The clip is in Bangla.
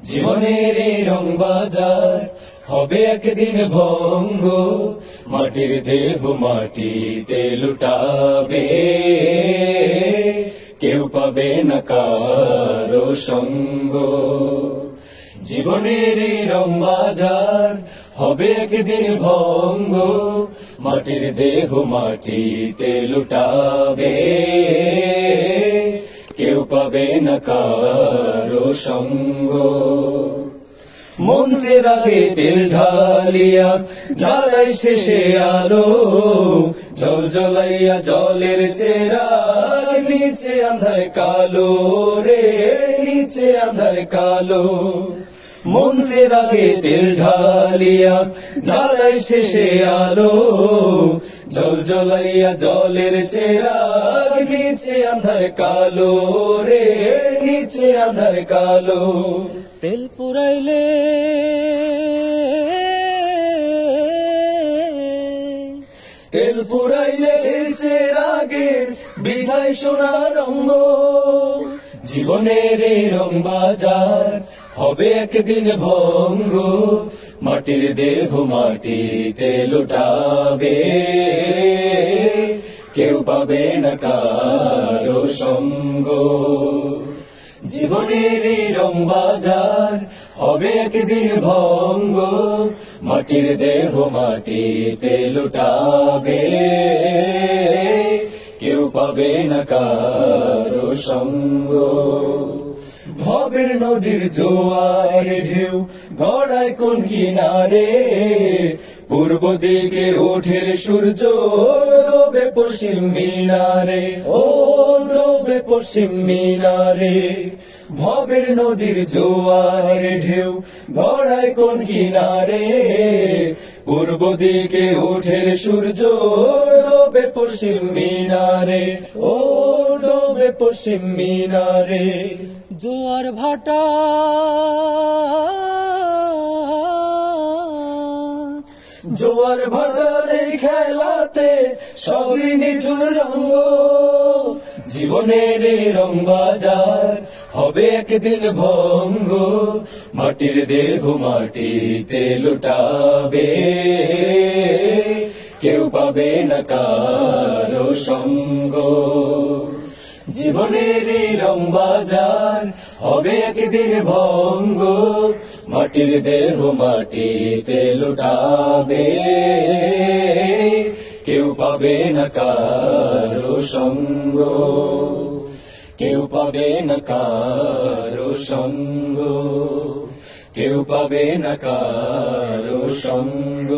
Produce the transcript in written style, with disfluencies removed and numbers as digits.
জীবনের এই রং বাজার হবে একদিন ভঙ্গ, মাটির দেহ মাটিতে লুটাবে, কেউ পাবে না কারো সঙ্গ। জীবনের এই রং বাজার হবে একদিন ভঙ্গ, মাটির দেহ মাটিতে লুটাবে, কেউ পাবে না কারো সঙ্গ। মঞ্চের আগে তেল ঢালিয়া জ্বালাইছে সে আলো, জল জ্বলাইয়া জলের চেরা, নিচে আঁধার কালো রে, নিচে আঁধার কালো। মঞ্চের আগে তেল ঢালিয়া জ্বালাইছে সে আলো, জল জ্বলাইয়া জলের চেরা, নিচে আঁধার কালো রে, নিচে আঁধার কালো। তেল পুরাইলে তেল ফুরাইলে সে রাগের বিধায় সোনার রঙ্গ। জীবনের এই রং বাজার হবে একদিন ভঙ্গ, মাটির দেহ মাটিতে লুটাবে, কেউ পাবে না কারো সঙ্গ। জীবনের এই রং বাজার হবে একদিন ভঙ্গ, মাটির দেহ মাটিতে লুটাবে, কেউ পাবে না কারো সঙ্গ। ভবের নদীর জোয়ার ঢেউ গড়ায় কোন কিনারে, পূর্ব দিকে ওঠের সূর্য ডোবে পশ্চিম মিনারে, ও ডোবে পশ্চিম মিনারে। ভবের নদীর জোয়ার ঢেউ গড়ায় কোন কিনারে, পূর্ব দিকে ওঠের সূর্য ডোবে পশ্চিম মিনারে, ও ডোবে পশ্চিম মিনারে। জোয়ার ভাটা জোয়ার ভাটার এই খেলাতে সবই নিঠুর রঙ্গ। জীবনের এই রং বাজার হবে একদিন ভঙ্গ, মাটির দেহ মাটিতে লুটাবে, কেউ পাবে না কারো সঙ্গ। জীবনের এই রং বাজার হবে একদিন ভঙ্গ, মাটির দেহ মাটিতে লুটাবে, কেউ পাবে না কারো সঙ্গ, কেউ পাবে না কারো সঙ্গ, কেউ পাবে না কারো সঙ্গ।